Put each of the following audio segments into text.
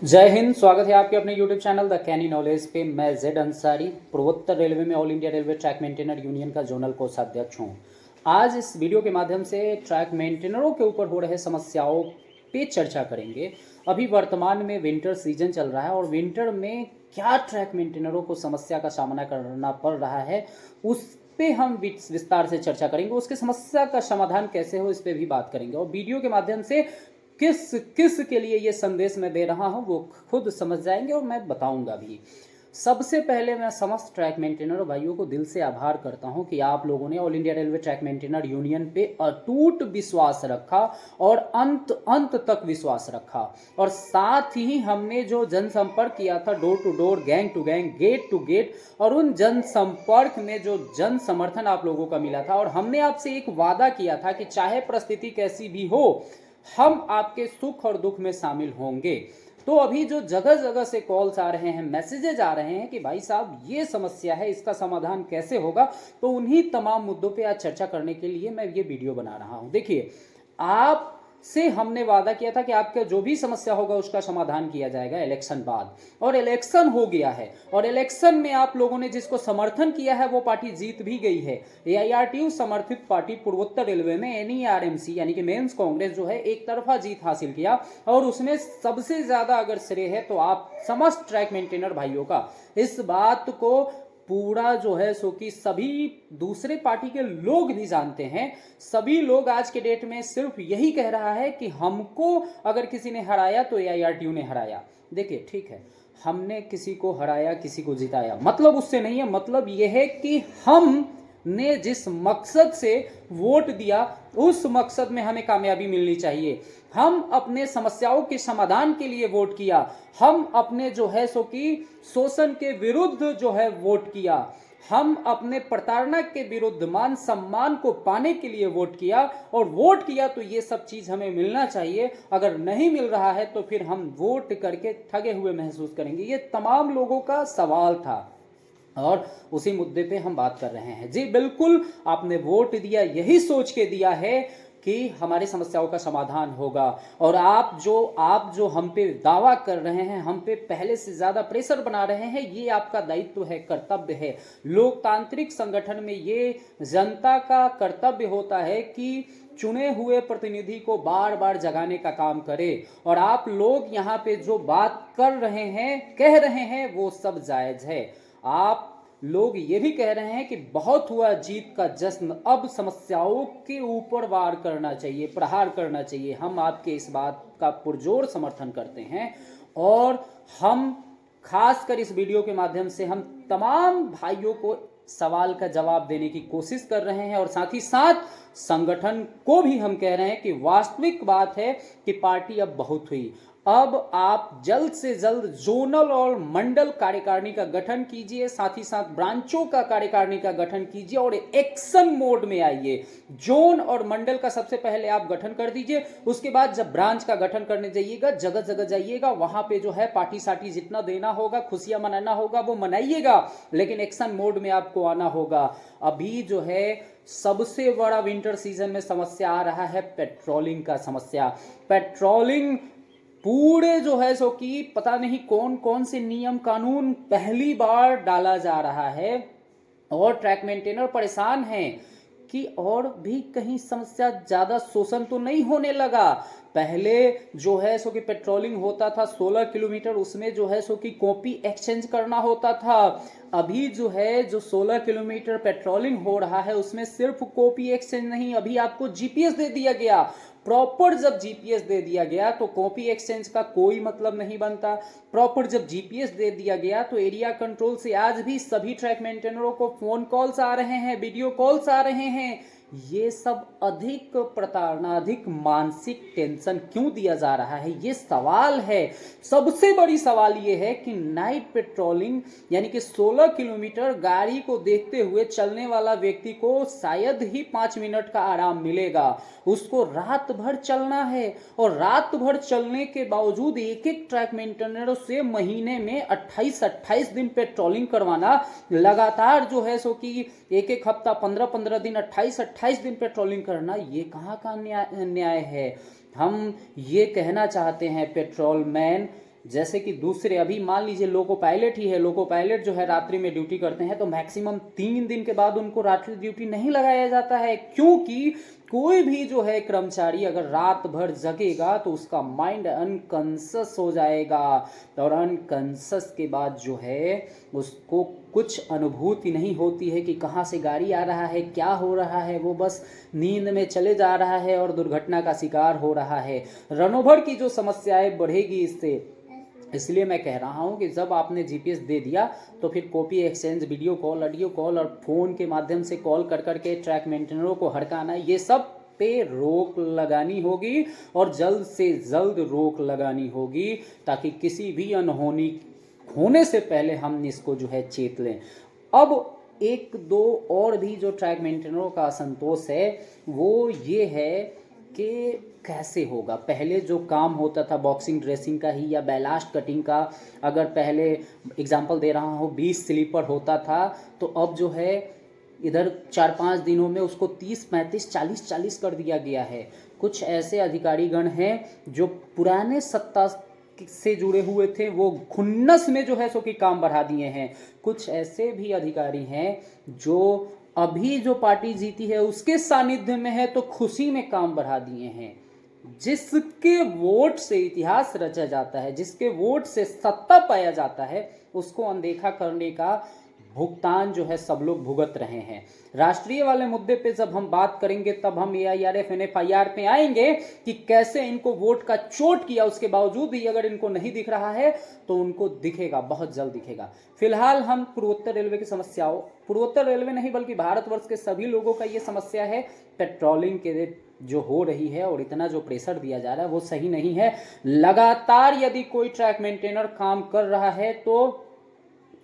जय हिंद। स्वागत है आपके अपने YouTube channel the canny knowledge पे। मैं जेड अंसारी पूर्वोत्तर रेलवे में all India railway track maintainer union का जोनल कोषाध्यक्ष हूँ। आज इस वीडियो के माध्यम से ट्रैक मेंटेनरों के ऊपर हो रहे समस्याओं पे चर्चा करेंगे। अभी वर्तमान में विंटर सीजन चल रहा है और विंटर में क्या ट्रैक मेंटेनरों को समस्या का सामना करना पड़ रहा है उस पे हम विस्तार से चर्चा करेंगे। उसके समस्या का समाधान कैसे हो इस पे भी बात करेंगे और वीडियो के माध्यम से किस किस के लिए ये संदेश मैं दे रहा हूँ वो खुद समझ जाएंगे और मैं बताऊंगा भी। सबसे पहले मैं समस्त ट्रैक मेंटेनर भाइयों को दिल से आभार करता हूं कि आप लोगों ने all India railway track maintainer union पे अटूट विश्वास रखा और अंत अंत तक विश्वास रखा। और साथ ही हमने जो जनसंपर्क किया था door to door, gang to gang, gate to gate, और उन जनसंपर्क में जो जन समर्थन आप लोगों का मिला था और हमने आपसे एक वादा किया था कि चाहे परिस्थिति कैसी भी हो हम आपके सुख और दुख में शामिल होंगे। तो अभी जो जगह जगह से कॉल्स आ रहे हैं, मैसेजेज आ रहे हैं कि भाई साहब ये समस्या है, इसका समाधान कैसे होगा, तो उन्हीं तमाम मुद्दों पे आज चर्चा करने के लिए मैं ये वीडियो बना रहा हूं। देखिए, आप से हमने वादा किया था कि आपका जो भी समस्या होगा उसका समाधान किया जाएगा इलेक्शन बाद, और इलेक्शन हो गया है और इलेक्शन में आप लोगों ने जिसको समर्थन किया है वो पार्टी जीत भी गई है। एआईआरटीयू समर्थित पार्टी पूर्वोत्तर रेलवे में एनईआरएमसी यानी कि मेंस कांग्रेस जो है एक तरफा जीत हासिल किया और उसमें सबसे ज्यादा अगर श्रेय है तो आप समस्त ट्रैक मेंटेनर भाइयों का। इस बात को पूरा जो है सो कि सभी दूसरे पार्टी के लोग भी जानते हैं। सभी लोग आज के डेट में सिर्फ यही कह रहा है कि हमको अगर किसी ने हराया तो एआईआरटीयू ने हराया। देखिए, ठीक है, हमने किसी को हराया, किसी को जिताया, मतलब उससे नहीं है। मतलब यह है कि हम ने जिस मकसद से वोट दिया उस मकसद में हमें कामयाबी मिलनी चाहिए। हम अपने समस्याओं के समाधान के लिए वोट किया, हम अपने जो है सो कि शोषण के विरुद्ध जो है वोट किया, हम अपने प्रताड़ना के विरुद्ध मान सम्मान को पाने के लिए वोट किया और वोट किया तो ये सब चीज हमें मिलना चाहिए। अगर नहीं मिल रहा है तो फिर हम वोट करके ठगे हुए महसूस करेंगे। ये तमाम लोगों का सवाल था और उसी मुद्दे पे हम बात कर रहे हैं। जी बिल्कुल, आपने वोट दिया यही सोच के दिया है कि हमारी समस्याओं का समाधान होगा। और आप जो हम पे दावा कर रहे हैं, हम पे पहले से ज्यादा प्रेशर बना रहे हैं, ये आपका दायित्व है, कर्तव्य है। लोकतांत्रिक संगठन में ये जनता का कर्तव्य होता है कि चुने हुए प्रतिनिधि को बार बार जगाने का काम करे। और आप लोग यहाँ पे जो बात कर रहे हैं, कह रहे हैं, वो सब जायज है। आप लोग ये भी कह रहे हैं कि बहुत हुआ जीत का जश्न, अब समस्याओं के ऊपर वार करना चाहिए, प्रहार करना चाहिए। हम आपके इस बात का पुरजोर समर्थन करते हैं और हम खासकर इस वीडियो के माध्यम से हम तमाम भाइयों को सवाल का जवाब देने की कोशिश कर रहे हैं और साथ ही साथ संगठन को भी हम कह रहे हैं कि वास्तविक बात है कि पार्टी अब बहुत हुई। अब आप जल्द से जल्द जोनल और मंडल कार्यकारिणी का गठन कीजिए, साथ ही साथ ब्रांचों का कार्यकारिणी का गठन कीजिए और एक्शन मोड में आइए। जोन और मंडल का सबसे पहले आप गठन कर दीजिए, उसके बाद जब ब्रांच का गठन करने जाइएगा, जगह जगह जाइएगा, वहां पे जो है पार्टी साटी जितना देना होगा, खुशियां मनाना होगा वो मनाइएगा, लेकिन एक्शन मोड में आपको आना होगा। अभी जो है सबसे बड़ा विंटर सीजन में समस्या आ रहा है पेट्रोलिंग का समस्या। पेट्रोलिंग पूरे जो है सो कि पता नहीं कौन कौन से नियम कानून पहली बार डाला जा रहा है और ट्रैक मेंटेनर परेशान हैं कि और भी कहीं समस्या, ज्यादा शोषण तो नहीं होने लगा। पहले जो है सो कि पेट्रोलिंग होता था 16 किलोमीटर, उसमें जो है सो कि कॉपी एक्सचेंज करना होता था। अभी जो है जो 16 किलोमीटर पेट्रोलिंग हो रहा है उसमें सिर्फ कॉपी एक्सचेंज नहीं, अभी आपको जीपीएस दे दिया गया। प्रॉपर जब जीपीएस दे दिया गया तो कॉपी एक्सचेंज का कोई मतलब नहीं बनता। प्रॉपर जब जीपीएस दे दिया गया तो एरिया कंट्रोल से आज भी सभी ट्रैक मेंटेनरों को फोन कॉल्स आ रहे हैं, वीडियो कॉल्स आ रहे हैं। ये सब अधिक प्रताड़ना, अधिक मानसिक टेंशन क्यों दिया जा रहा है, ये सवाल है। सबसे बड़ी सवाल ये है कि नाइट पेट्रोलिंग यानी कि 16 किलोमीटर गाड़ी को देखते हुए चलने वाला व्यक्ति को शायद ही 5 मिनट का आराम मिलेगा, उसको रात भर चलना है। और रात भर चलने के बावजूद एक एक ट्रैक मेंटेनर से महीने में 28-28 दिन पेट्रोलिंग करवाना, लगातार जो है सो कि एक एक हफ्ता 15-15 दिन, 28-28 दिन पेट्रोलिंग करना, ये कहाँ का न्याय है। हम ये कहना चाहते हैं पेट्रोल मैन जैसे कि दूसरे अभी मान लीजिए लोको पायलट ही है, लोको पायलट जो है रात्रि में ड्यूटी करते हैं तो मैक्सिमम 3 दिन के बाद उनको रात्रि ड्यूटी नहीं लगाया जाता है, क्योंकि कोई भी जो है कर्मचारी अगर रात भर जगेगा तो उसका माइंड अनकॉन्शियस हो जाएगा, और अनकॉन्शियस के बाद जो है उसको कुछ अनुभूति नहीं होती है कि कहाँ से गाड़ी आ रहा है, क्या हो रहा है, वो बस नींद में चले जा रहा है और दुर्घटना का शिकार हो रहा है। रनोभर की जो समस्याएं बढ़ेगी इससे, इसलिए मैं कह रहा हूं कि जब आपने जीपीएस दे दिया तो फिर copy exchange, video call, audio call और फ़ोन के माध्यम से कॉल कर करके ट्रैक मेंटेनरों को हड़काना, ये सब पे रोक लगानी होगी और जल्द से जल्द रोक लगानी होगी, ताकि किसी भी अनहोनी होने से पहले हम इसको जो है चेत लें। अब एक दो और भी जो ट्रैक मेंटेनरों का असंतोष है वो ये है कि कैसे होगा। पहले जो काम होता था बॉक्सिंग ड्रेसिंग का ही या बैलास्ट कटिंग का, अगर पहले एग्जांपल दे रहा हूँ 20 स्लीपर होता था, तो अब जो है इधर 4-5 दिनों में उसको 30, 35, 40 कर दिया गया है। कुछ ऐसे अधिकारीगण हैं जो पुराने सत्ता से जुड़े हुए थे, वो खुन्नस में जो है सो कि काम बढ़ा दिए हैं। कुछ ऐसे भी अधिकारी हैं जो अभी जो पार्टी जीती है उसके सानिध्य में है तो खुशी में काम बढ़ा दिए हैं। जिसके वोट से इतिहास रचा जाता है, जिसके वोट से सत्ता पाया जाता है, उसको अनदेखा करने का भुगतान जो है सब लोग भुगत रहे हैं। राष्ट्रीय वाले मुद्दे पे जब हम बात करेंगे तब हम AIRF NFIR पे आएंगे कि कैसे इनको वोट का चोट किया, उसके बावजूद भी अगर इनको नहीं दिख रहा है तो उनको दिखेगा, बहुत जल्द दिखेगा। फिलहाल हम पूर्वोत्तर रेलवे की समस्याओं, पूर्वोत्तर रेलवे नहीं बल्कि भारतवर्ष के सभी लोगों का ये समस्या है, पेट्रोलिंग के जो हो रही है और इतना जो प्रेशर दिया जा रहा है वो सही नहीं है। लगातार यदि कोई ट्रैक मेंटेनर काम कर रहा है तो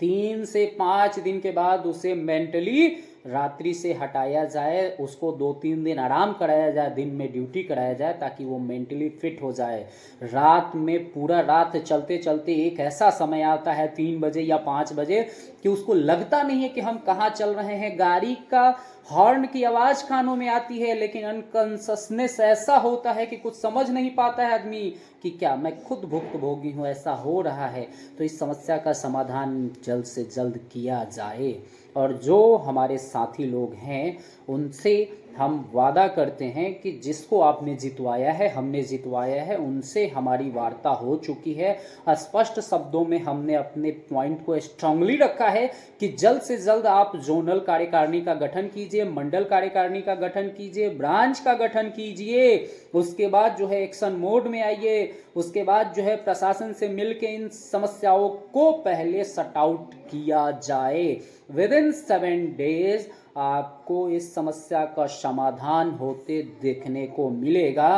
3 से 5 दिन के बाद उसे मेंटली रात्रि से हटाया जाए, उसको 2-3 दिन आराम कराया जाए, दिन में ड्यूटी कराया जाए, ताकि वो मेंटली फिट हो जाए। रात में पूरा रात चलते चलते एक ऐसा समय आता है 3 बजे या 5 बजे कि उसको लगता नहीं है कि हम कहाँ चल रहे हैं। गाड़ी का हॉर्न की आवाज़ कानों में आती है, लेकिन अनकॉन्शसनेस ऐसा होता है कि कुछ समझ नहीं पाता है आदमी कि क्या मैं खुद भुक्तभोगी हूँ, ऐसा हो रहा है। तो इस समस्या का समाधान जल्द से जल्द किया जाए, और जो हमारे साथी लोग हैं उनसे हम वादा करते हैं कि जिसको आपने जितवाया है, हमने जितवाया है, उनसे हमारी वार्ता हो चुकी है। स्पष्ट शब्दों में हमने अपने पॉइंट को स्ट्रांगली रखा है कि जल्द से जल्द आप जोनल कार्यकारिणी का गठन कीजिए, मंडल कार्यकारिणी का गठन कीजिए, ब्रांच का गठन कीजिए, उसके बाद जो है एक्शन मोड में आइए, उसके बाद जो है प्रशासन से मिलकर इन समस्याओं को पहले सट आउट किया जाए। विदिन 7 डेज आपको इस समस्या का समाधान होते देखने को मिलेगा।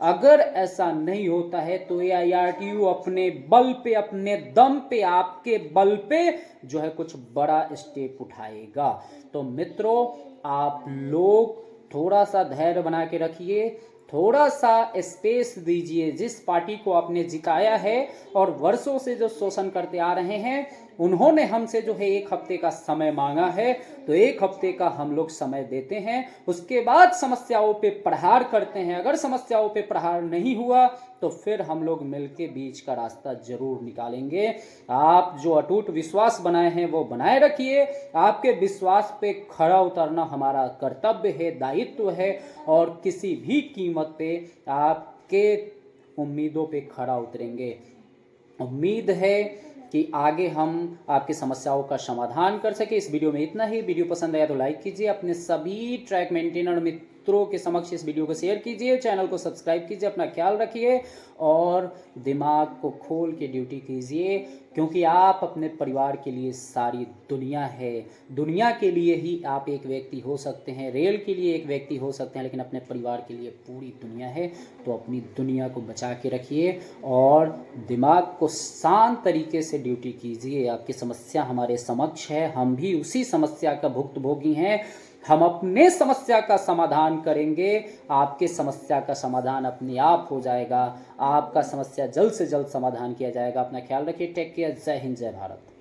अगर ऐसा नहीं होता है तो AIRTU अपने बल पे, अपने दम पे, आपके बल पे जो है कुछ बड़ा स्टेप उठाएगा। तो मित्रों, आप लोग थोड़ा सा धैर्य बना के रखिए, थोड़ा सा स्पेस दीजिए। जिस पार्टी को आपने जिताया है और वर्षों से जो शोषण करते आ रहे हैं, उन्होंने हमसे जो है 1 हफ्ते का समय मांगा है, तो 1 हफ्ते का हम लोग समय देते हैं। उसके बाद समस्याओं पे प्रहार करते हैं। अगर समस्याओं पे प्रहार नहीं हुआ तो फिर हम लोग मिलके बीच का रास्ता जरूर निकालेंगे। आप जो अटूट विश्वास बनाए हैं वो बनाए रखिए। आपके विश्वास पे खरा उतरना हमारा कर्तव्य है, दायित्व है, और किसी भी कीमत पे आपके उम्मीदों पे खरा उतरेंगे। उम्मीद है कि आगे हम आपकी समस्याओं का समाधान कर सके। इस वीडियो में इतना ही। वीडियो पसंद आया तो लाइक कीजिए, अपने सभी ट्रैक मेंटेनर मित्रों के समक्ष इस वीडियो को शेयर कीजिए, चैनल को सब्सक्राइब कीजिए। अपना ख्याल रखिए और दिमाग को खोल के ड्यूटी कीजिए, क्योंकि आप अपने परिवार के लिए सारी दुनिया है। दुनिया के लिए ही आप एक व्यक्ति हो सकते हैं, रेल के लिए एक व्यक्ति हो सकते हैं, लेकिन अपने परिवार के लिए पूरी दुनिया है। तो अपनी दुनिया को बचा के रखिए और दिमाग को शांत तरीके से ड्यूटी कीजिए। आपकी समस्या हमारे समक्ष है, हम भी उसी समस्या का भुक्तभोगी हैं। हम अपने समस्या का समाधान करेंगे, आपके समस्या का समाधान अपने आप हो जाएगा। आपका समस्या जल्द से जल्द समाधान किया जाएगा। अपना ख्याल रखिए। Take care. जय हिंद, जय भारत।